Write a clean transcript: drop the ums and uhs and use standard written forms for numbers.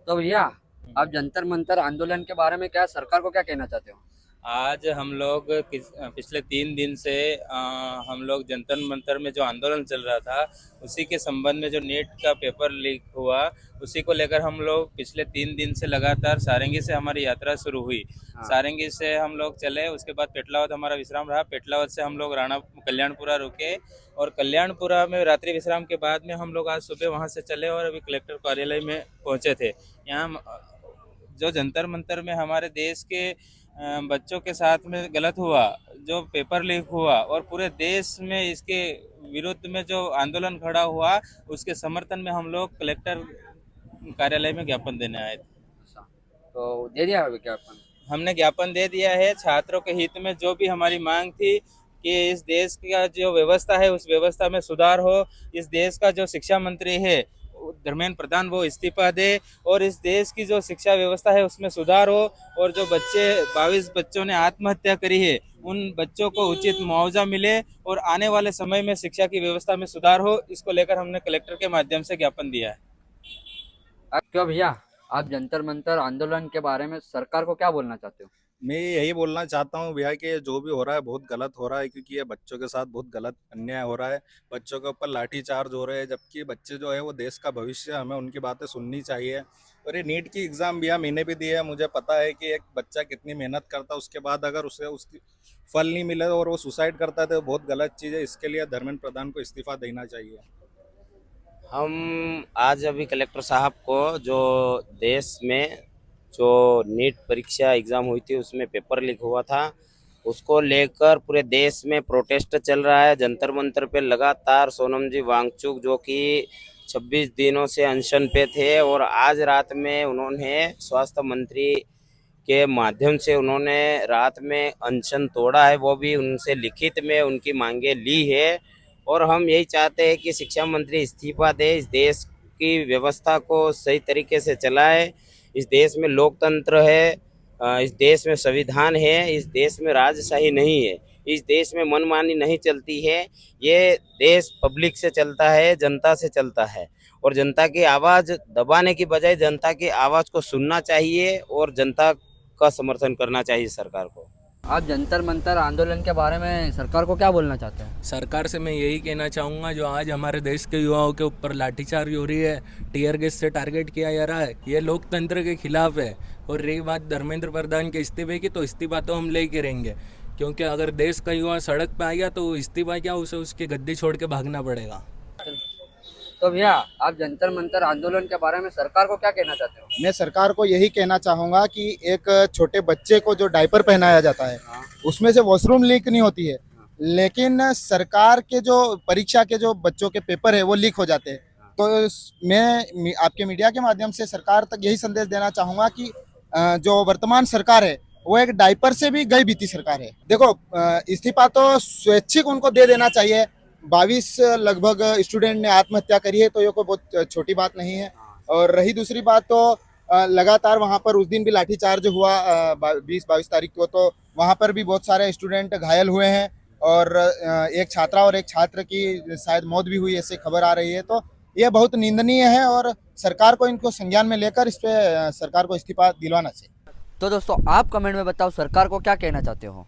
तो भैया, आप जंतर मंतर आंदोलन के बारे में क्या सरकार को क्या कहना चाहते हो? आज हम लोग पिछले 3 दिन से हम लोग जंतर मंतर में जो आंदोलन चल रहा था उसी के संबंध में जो नीट का पेपर लीक हुआ उसी को लेकर हम लोग पिछले 3 दिन से लगातार सारंगी से हमारी यात्रा शुरू हुई। हाँ। सारंगी से हम लोग चले, उसके बाद पेटलावद हमारा विश्राम रहा। पेटलावद से हम लोग राणा कल्याणपुरा रुके और कल्याणपुरा में रात्रि विश्राम के बाद में हम लोग आज सुबह वहाँ से चले और अभी कलेक्टर कार्यालय में पहुँचे थे। यहाँ जो जंतर मंतर में हमारे देश के बच्चों के साथ में गलत हुआ, जो पेपर लीक हुआ और पूरे देश में इसके विरुद्ध में जो आंदोलन खड़ा हुआ उसके समर्थन में हम लोग कलेक्टर कार्यालय में ज्ञापन देने आए थे। अच्छा, तो दे दिया है ज्ञापन? हमने ज्ञापन दे दिया है। छात्रों के हित में जो भी हमारी मांग थी कि इस देश का जो व्यवस्था है उस व्यवस्था में सुधार हो, इस देश का जो शिक्षा मंत्री है धर्मेंद्र प्रधान वो इस्तीफा दे और इस देश की जो शिक्षा व्यवस्था है उसमें सुधार हो और जो 22 बच्चों ने आत्महत्या करी है उन बच्चों को उचित मुआवजा मिले और आने वाले समय में शिक्षा की व्यवस्था में सुधार हो, इसको लेकर हमने कलेक्टर के माध्यम से ज्ञापन दिया है। अब क्यों भैया, आप जंतर मंतर आंदोलन के बारे में सरकार को क्या बोलना चाहते हो? मैं यही बोलना चाहता हूँ भैया कि जो भी हो रहा है बहुत गलत हो रहा है, क्योंकि ये बच्चों के साथ बहुत गलत अन्याय हो रहा है। बच्चों के ऊपर लाठीचार्ज हो रहे हैं, जबकि बच्चे जो है वो देश का भविष्य, हमें उनकी बातें सुननी चाहिए। और ये नीट की एग्ज़ाम भैया मैंने भी दी है, मुझे पता है कि एक बच्चा कितनी मेहनत करता है, उसके बाद अगर उसे उसकी फल नहीं मिले और वो सुसाइड करता है तो बहुत गलत चीज़ है। इसके लिए धर्मेंद्र प्रधान को इस्तीफा देना चाहिए। हम आज अभी कलेक्टर साहब को जो देश में जो नीट परीक्षा एग्ज़ाम हुई थी उसमें पेपर लीक हुआ था उसको लेकर पूरे देश में प्रोटेस्ट चल रहा है। जंतर मंतर पे लगातार सोनम जी वांगचुक जो कि 26 दिनों से अनशन पे थे और आज रात में उन्होंने स्वास्थ्य मंत्री के माध्यम से उन्होंने रात में अनशन तोड़ा है, वो भी उनसे लिखित में उनकी मांगे ली है। और हम यही चाहते हैं कि शिक्षा मंत्री इस्तीफा दे, इस देश की व्यवस्था को सही तरीके से चलाए। इस देश में लोकतंत्र है, इस देश में संविधान है, इस देश में राजशाही नहीं है, इस देश में मनमानी नहीं चलती है। ये देश पब्लिक से चलता है, जनता से चलता है और जनता की आवाज़ दबाने की बजाय जनता की आवाज़ को सुनना चाहिए और जनता का समर्थन करना चाहिए सरकार को। आप जंतर मंतर आंदोलन के बारे में सरकार को क्या बोलना चाहते हैं? सरकार से मैं यही कहना चाहूँगा, जो आज हमारे देश के युवाओं के ऊपर लाठीचार्ज हो रही है, टीयर गैस से टारगेट किया जा रहा है, ये लोकतंत्र के खिलाफ है। और रही बात धर्मेंद्र प्रधान के इस्तीफे की, तो इस्तीफा तो हम लेके रहेंगे, क्योंकि अगर देश का युवा सड़क पर आ गया तो इस्तीफा क्या, उसे उसकी गद्दी छोड़ के भागना पड़ेगा। तो भैया, आप जंतर मंतर आंदोलन के बारे में सरकार को क्या कहना चाहते हो? मैं सरकार को यही कहना चाहूँगा कि एक छोटे बच्चे को जो डायपर पहनाया जाता है उसमें से वॉशरूम लीक नहीं होती है, लेकिन सरकार के जो परीक्षा के जो बच्चों के पेपर है वो लीक हो जाते हैं। तो मैं आपके मीडिया के माध्यम से सरकार तक यही संदेश देना चाहूँगा कि जो वर्तमान सरकार है वो एक डायपर से भी गई बीती सरकार है। देखो, इस्तीफा तो स्वैच्छिक उनको दे देना चाहिए। 22 लगभग स्टूडेंट ने आत्महत्या करी है, तो ये कोई बहुत छोटी बात नहीं है। और रही दूसरी बात, तो लगातार वहाँ पर उस दिन भी लाठीचार्ज हुआ 20-22 तारीख को, तो वहाँ पर भी बहुत सारे स्टूडेंट घायल हुए हैं और एक छात्रा और एक छात्र की शायद मौत भी हुई, ऐसे खबर आ रही है। तो ये बहुत निंदनीय है और सरकार को इनको संज्ञान में लेकर इस पे सरकार को इस्तीफा दिलवाना चाहिए। तो दोस्तों, आप कमेंट में बताओ सरकार को क्या कहना चाहते हो।